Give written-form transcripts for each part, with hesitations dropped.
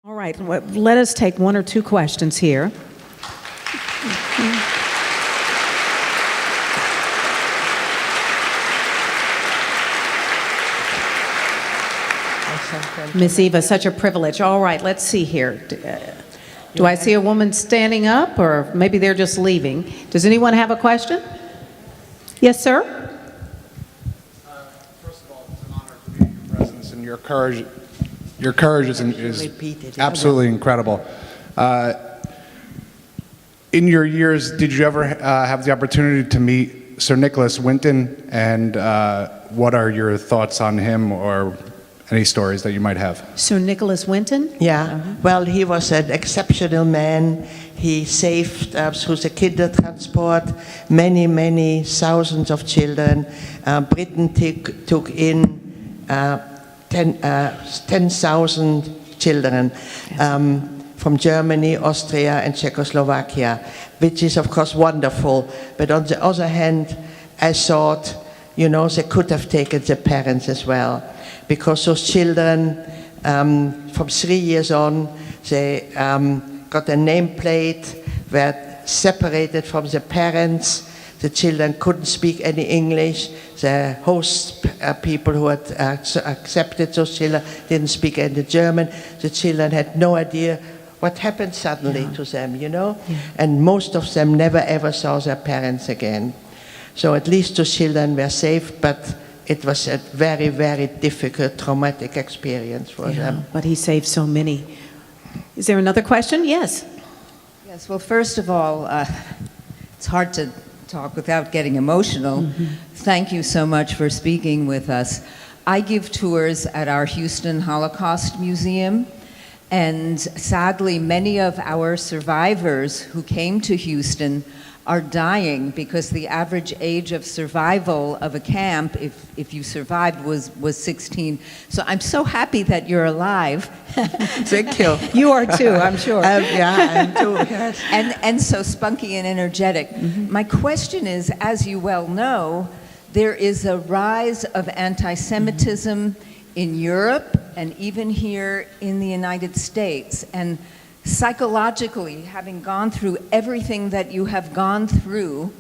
All right, let us take one or two questions here. Miss Eva, such a privilege. All right, let's see here. Do I see a woman standing up, or maybe they're just leaving? Does anyone have a question? Yes, sir? First of all, it's an honor to be in your presence, and your courage. Your courage is absolutely incredible. In your years, did you ever have the opportunity to meet Sir Nicholas Winton? And what are your thoughts on him, or any stories that you might have? Sir Nicholas Winton? Yeah, well, he was an exceptional man. He saved, through the Kindertransport, many, many thousands of children. Britain took in 10,000 children from Germany, Austria, and Czechoslovakia, which is, of course, wonderful. But on the other hand, I thought, they could have taken the parents as well, because those children, from 3 years on, they got a nameplate, were separated from the parents. The children couldn't speak any English. The host people who had accepted those children didn't speak any German. The children had no idea what happened suddenly to them, Yeah. And most of them never ever saw their parents again. So at least those children were safe, but it was a very, very difficult, traumatic experience for them. But he saved so many. Is there another question? Yes. Yes, well, first of all, it's hard to talk without getting emotional. Mm-hmm. Thank you so much for speaking with us. I give tours at our Houston Holocaust Museum, and sadly, many of our survivors who came to Houston are dying because the average age of survival of a camp, if you survived, was 16. So I'm so happy that you're alive. Thank you. You are too, I'm sure. Yeah, I am too. Yes. And so spunky and energetic. Mm-hmm. My question is, as you well know, there is a rise of anti-Semitism in Europe and even here in the United States. And psychologically, having gone through everything that you have gone through,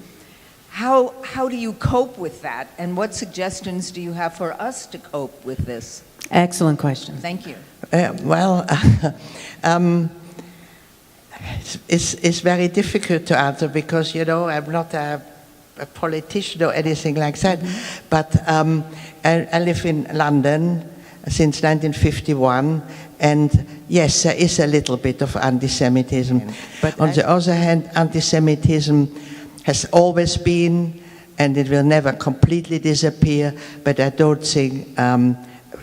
how do you cope with that? And what suggestions do you have for us to cope with this? Excellent question. Thank you. It's very difficult to answer because, I'm not a politician or anything like that. Mm-hmm. But I live in London since 1951, and yes, there is a little bit of anti-Semitism. But on the other hand, anti-Semitism has always been, and it will never completely disappear, but I don't think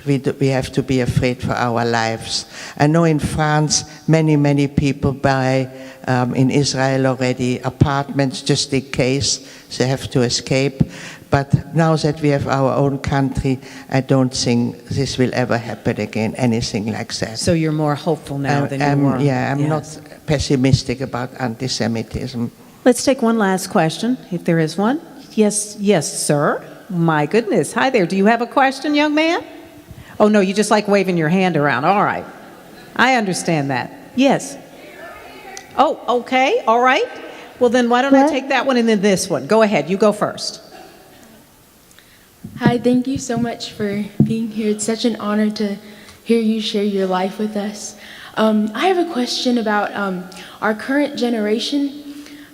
we have to be afraid for our lives. I know in France, many, many people buy in Israel already apartments just in case they have to escape. But now that we have our own country, I don't think this will ever happen again, anything like that. So you're more hopeful now than you were? Yeah, I'm not pessimistic about anti-Semitism. Let's take one last question, if there is one. Yes, sir. My goodness. Hi there. Do you have a question, young man? Oh, no, you just like waving your hand around. All right. I understand that. Yes. Oh, okay. All right. Well, then why don't I take that one and then this one? Go ahead. You go first. Hi, thank you so much for being here. It's such an honor to hear you share your life with us. I have a question about our current generation.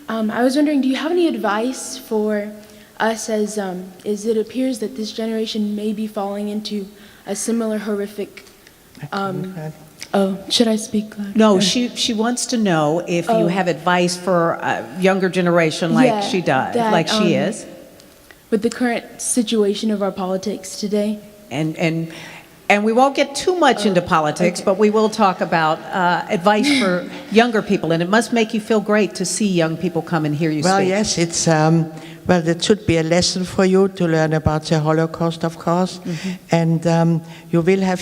I was wondering, do you have any advice for us as it appears that this generation may be falling into a similar horrific... should I speak louder? No, she wants to know if you have advice for a younger generation like she does, like she is. With the current situation of our politics today. And we won't get too much into politics, but we will talk about advice for younger people. And it must make you feel great to see young people come and hear you speak. Well, yes, it's it should be a lesson for you to learn about the Holocaust, of course. Mm-hmm. And you will have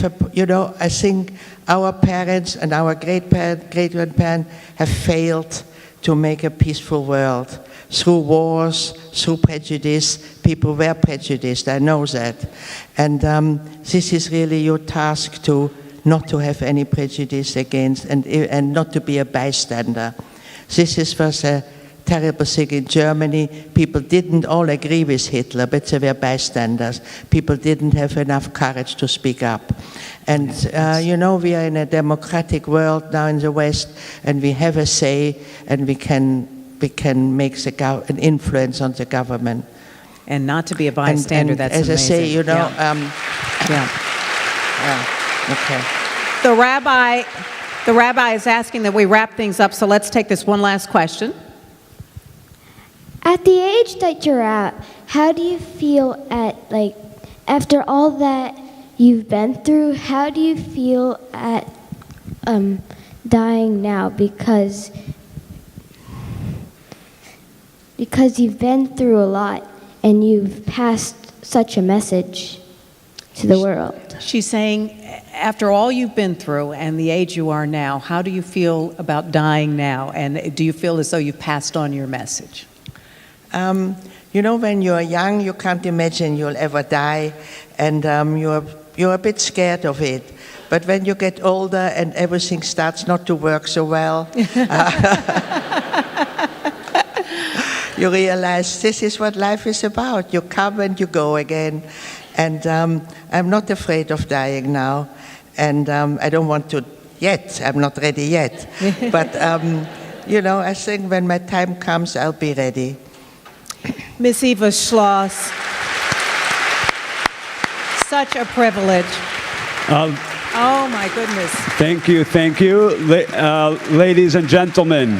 I think our parents and our great-grandparents have failed to make a peaceful world. Through wars, through prejudice, people were prejudiced, I know that. And this is really your task to not to have any prejudice against, and not to be a bystander. Was a terrible thing in Germany. People didn't all agree with Hitler, but they were bystanders. People didn't have enough courage to speak up. And, we are in a democratic world now in the West, and we have a say, and we can make an influence on the government. And not to be a bystander, and that's as amazing. I say, Yeah. okay. The rabbi is asking that we wrap things up, so let's take this one last question. At the age that you're at, how do you feel after all that you've been through, how do you feel at dying now? Because you've been through a lot and you've passed such a message to the world. She's saying, after all you've been through and the age you are now, how do you feel about dying now? And do you feel as though you've passed on your message? When you're young, you can't imagine you'll ever die, and you're a bit scared of it. But when you get older and everything starts not to work so well, you realize this is what life is about. You come and you go again. And I'm not afraid of dying now. And I don't want to yet. I'm not ready yet. But, I think when my time comes, I'll be ready. Miss Eva Schloss, such a privilege. Oh, my goodness. Thank you. Ladies and gentlemen.